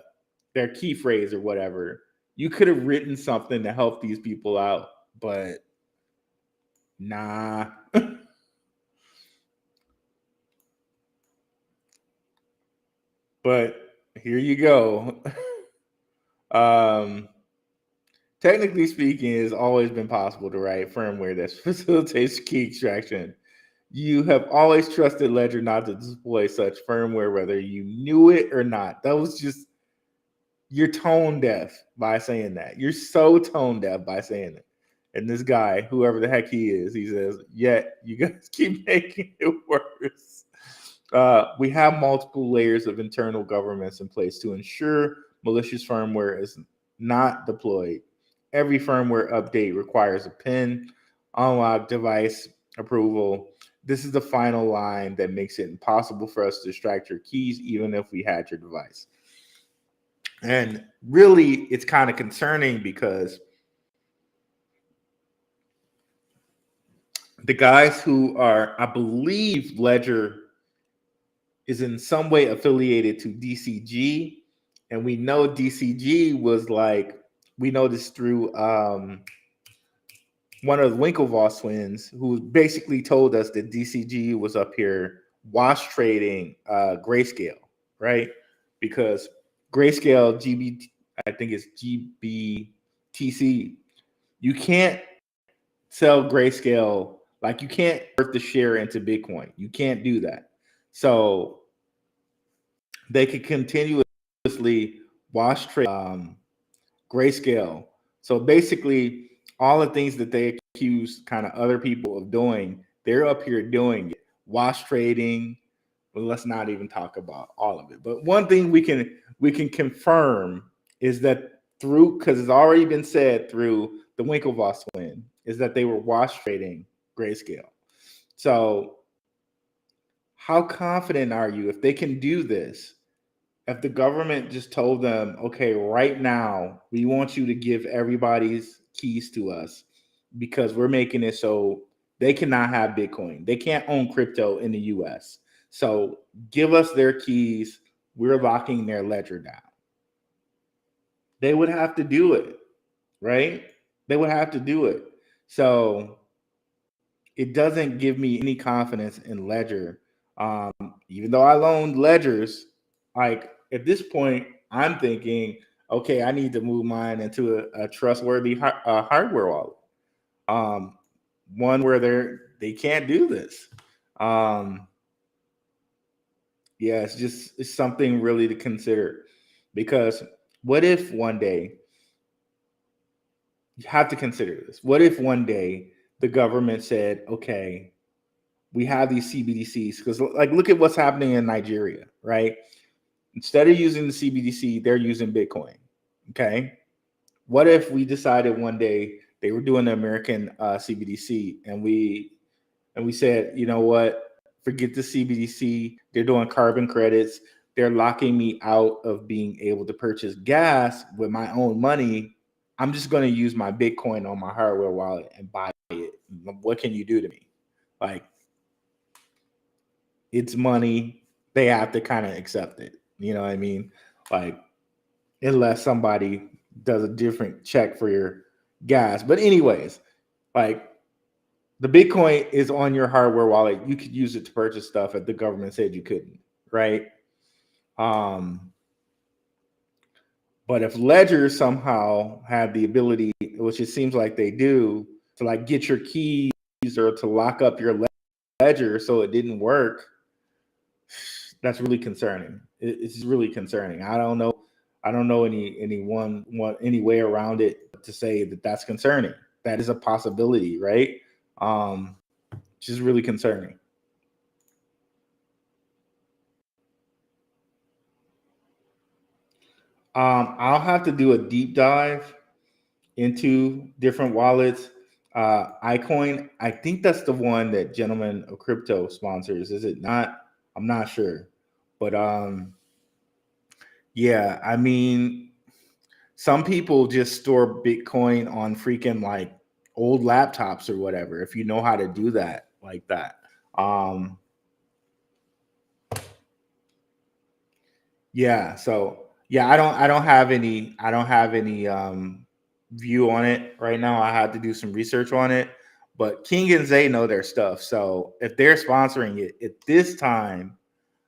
key phrase or whatever, you could have written something to help these people out, but nah. But here you go. Technically speaking, it's always been possible to write firmware that facilitates key extraction. You have always trusted Ledger not to deploy such firmware, whether you knew it or not. That was just, you're tone deaf by saying that. You're so tone deaf by saying it. And this guy, whoever the heck he is, he says, yet you guys keep making it worse. We have multiple layers of internal governments in place to ensure malicious firmware is not deployed. Every firmware update requires a PIN, unlock device approval. This is the final line that makes it impossible for us to extract your keys, even if we had your device. And really, it's kind of concerning because the guys who are, I believe Ledger is in some way affiliated to DCG. And we know DCG was like, we know this through one of the Winklevoss twins, who basically told us that DCG was up here wash trading Grayscale, right? Because Grayscale, I think it's GBTC, you can't sell Grayscale, like you can't convert the share into Bitcoin. You can't do that. So they could continuously wash trade Grayscale. So basically, all the things that they accuse kind of other people of doing, they're up here doing it. Wash trading. Well, let's not even talk about all of it. But one thing we can confirm is that through, because it's already been said through the Winklevoss twin, is that they were wash trading Grayscale. So how confident are you if they can do this? If the government just told them, okay, right now, we want you to give everybody's keys to us because we're making it so they cannot have Bitcoin. They can't own crypto in the US. So give us their keys. We're locking their ledger down. They would have to do it, right? They would have to do it. So it doesn't give me any confidence in Ledger. Even though I loaned ledgers, like at this point, I'm thinking, okay, I need to move mine into a trustworthy hardware wallet, one where they can't do this. Yeah, it's something really to consider, because what if one day, you have to consider this. What if one day the government said, okay, we have these CBDCs, because like look at what's happening in Nigeria, right? Instead of using the CBDC, they're using Bitcoin. Okay. What if we decided one day they were doing the American CBDC and we said, you know what, forget the CBDC. They're doing carbon credits. They're locking me out of being able to purchase gas with my own money. I'm just going to use my Bitcoin on my hardware wallet and buy it. What can you do to me? Like, it's money. They have to kind of accept it. You know what I mean? Like, unless somebody does a different check for your gas. But anyways, like, the Bitcoin is on your hardware wallet. You could use it to purchase stuff if the government said you couldn't, right? But if Ledger somehow had the ability, which it seems like they do, to like get your keys or to lock up your ledger so it didn't work, that's really concerning. It's really concerning. I don't know I don't know any way around it to say that that's concerning. That is a possibility, right? Which is really concerning. I'll have to do a deep dive into different wallets. iCoin, I think that's the one that Gentlemen of Crypto sponsors. Is it not? I'm not sure, but yeah. I mean, some people just store Bitcoin on freaking like old laptops or whatever. If you know how to do that like that. Yeah, so yeah, I don't have any view on it right now. I had to do some research on it, but King and Zay know their stuff. So if they're sponsoring it at this time,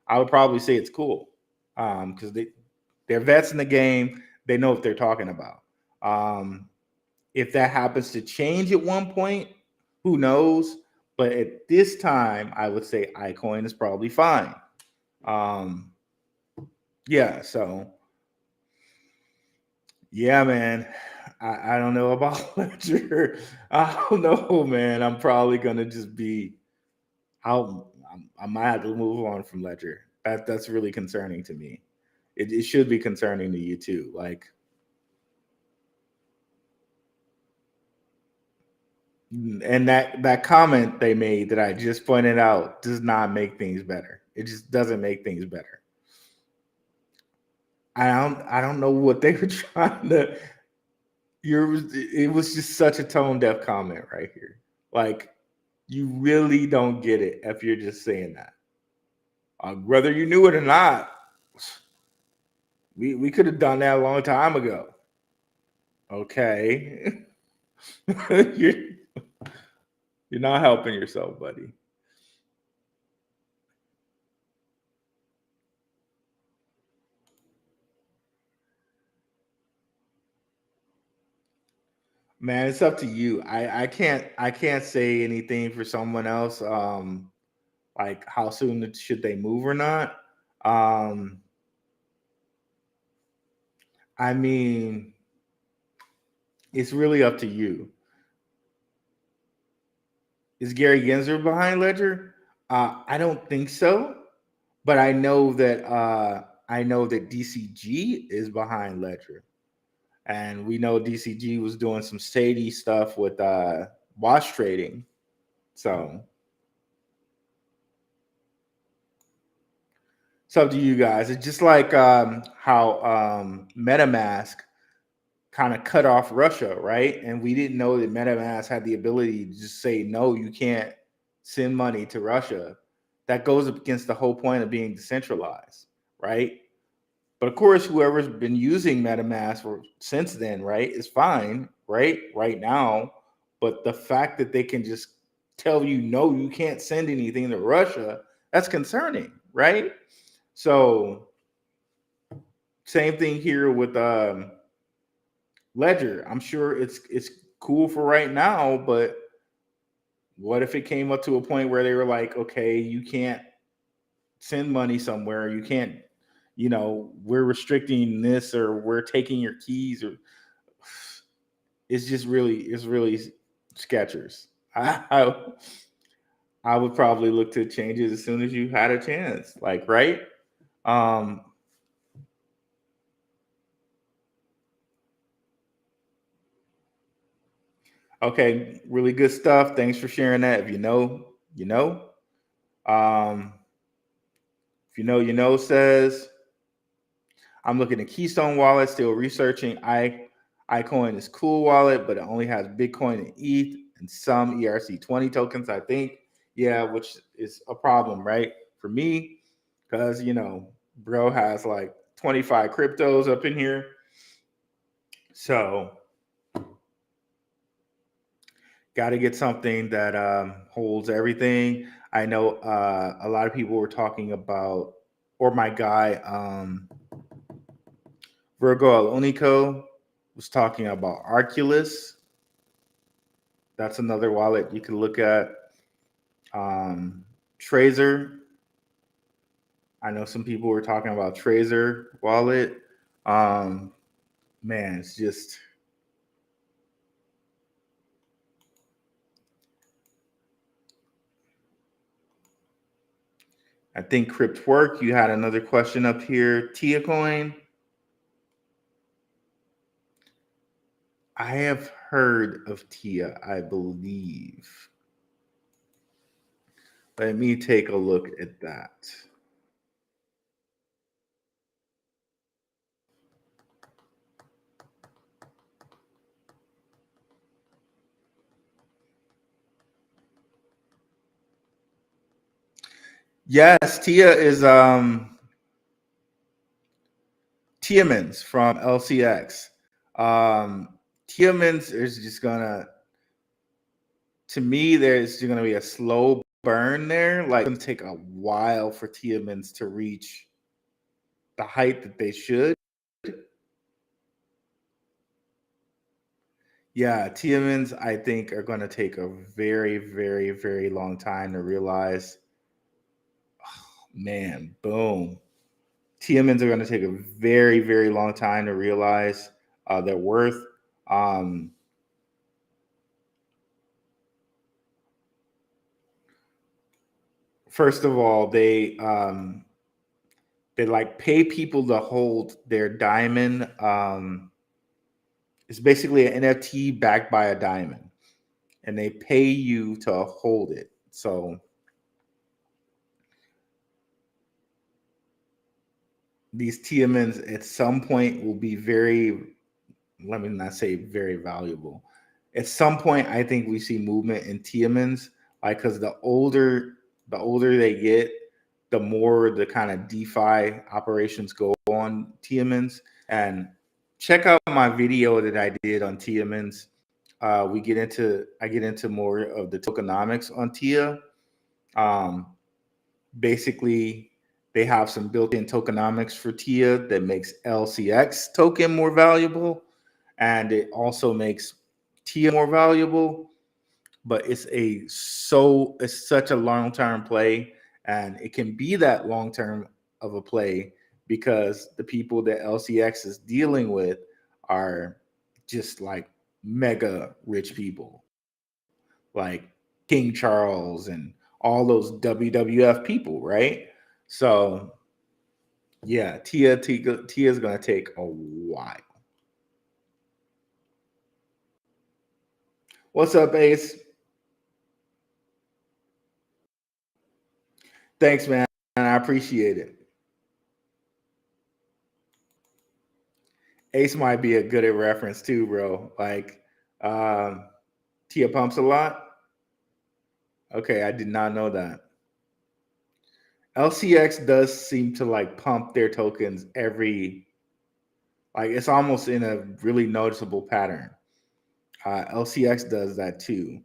I would probably say it's cool. Because they're vets in the game, they know what they're talking about. If that happens to change at one point, who knows? But at this time, I would say iCoin is probably fine. Um, yeah, so yeah, man. I don't know about Ledger. I don't know, man. I'm probably gonna just be out. I might have to move on from Ledger. That's really concerning to me. It should be concerning to you too. Like, and that comment they made that I just pointed out does not make things better. It just doesn't make things better. I don't know what they were trying to. It was just such a tone deaf comment right here. Like, you really don't get it if you're just saying that. Whether you knew it or not, we could have done that a long time ago. Okay. you're, you're not helping yourself, buddy. Man, it's up to you. I can't say anything for someone else. Like how soon should they move or not? Um, I mean, it's really up to you. Is Gary Gensler behind Ledger? I don't think so, but I know that DCG is behind Ledger, and we know DCG was doing some shady stuff with wash trading. So it's up to you guys. It's just like how MetaMask kind of cut off Russia, right? And we didn't know that MetaMask had the ability to just say, no, you can't send money to Russia. That goes up against the whole point of being decentralized, right? But of course, whoever's been using MetaMask since then, right, is fine, right now. But the fact that they can just tell you, no, you can't send anything to Russia, that's concerning, right? So, same thing here with Ledger. I'm sure it's cool for right now, but what if it came up to a point where they were like, okay, you can't send money somewhere, you can't, we're restricting this or we're taking your keys, or it's really sketchers. I would probably look to change it as soon as you had a chance, like, right? Um, okay, really good stuff. Thanks for sharing that. If you know, you know. Um, if says, I'm looking at Keystone Wallet, still researching. iCoin is cool wallet, but it only has Bitcoin and ETH and some ERC20 tokens, I think. Yeah, which is a problem, right? For me, because, bro has like 25 cryptos up in here. So, got to get something that holds everything. I know a lot of people were talking about, or my guy, Virgo Unico was talking about Arculus. That's another wallet you can look at. Tracer. I know some people were talking about Tracer wallet. Man, it's just I think crypt work. You had another question up here. Tia coin. I have heard of Tia, I believe. Let me take a look at that. Yes, Tia is Tiamins from LCX. Tiamins is just gonna, to me, there's gonna be a slow burn there. Like, it's gonna take a while for Tiamins to reach the height that they should. Yeah, Tiamins, I think, are gonna take a very, very, very long time to realize. Man, boom. Tiamins are going to take a very, very long time to realize their worth. First of all, they like pay people to hold their diamond. It's basically an NFT backed by a diamond, and they pay you to hold it. So these Tiamins at some point will be very, let me not say very valuable. At some point, I think we see movement in Tiamins, like, because the older they get, the more the kind of DeFi operations go on Tiamins. And check out my video that I did on Tiamins. I get into more of the tokenomics on Tia. Basically, they have some built-in tokenomics for Tia that makes LCX token more valuable, and it also makes Tia more valuable. But it's such a long-term play, and it can be that long-term of a play because the people that LCX is dealing with are just like mega rich people, like King Charles and all those WWF people, right? So yeah, Tia is gonna take a while. What's up, Ace? Thanks, man. I appreciate it. Ace might be a good at reference too, bro. Like, Tia pumps a lot. Okay, I did not know that. LCX does seem to like pump their tokens like it's almost in a really noticeable pattern. LCX does that too.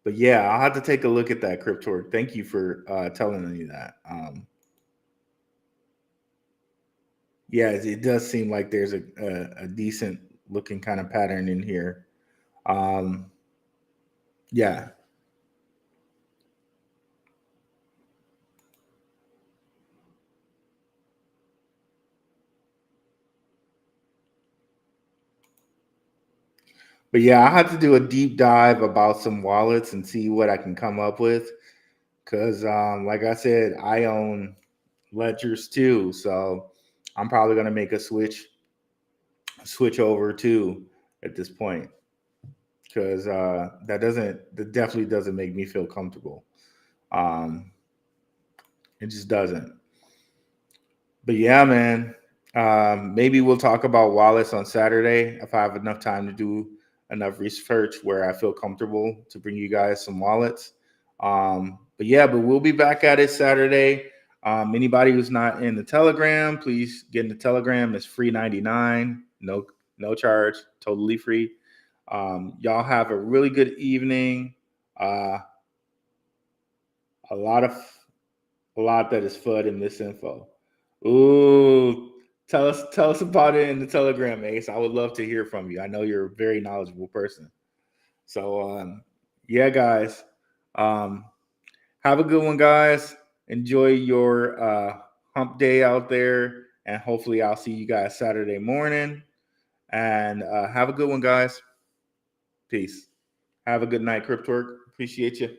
But yeah, I'll have to take a look at that, Cryptor. Thank you for telling me that. Yeah, it does seem like there's a decent looking kind of pattern in here. Yeah. But yeah, I have to do a deep dive about some wallets and see what I can come up with. Cause like I said, I own ledgers too. So I'm probably gonna make a switch over too at this point. Because that definitely doesn't make me feel comfortable. Um, it just doesn't. But yeah, man. Maybe we'll talk about wallets on Saturday if I have enough time to do enough research where I feel comfortable to bring you guys some wallets. But we'll be back at it Saturday. Anybody who's not in the Telegram, please get in the Telegram. It's free 99, no charge, totally free. Y'all have a really good evening. Uh, a lot that is FUD in this info. Ooh, tell us about it in the Telegram, Ace. I would love to hear from you. I know you're a very knowledgeable person. So yeah, guys. Have a good one, guys. Enjoy your hump day out there. And hopefully I'll see you guys Saturday morning. And have a good one, guys. Peace. Have a good night, Cryptwork. Appreciate you.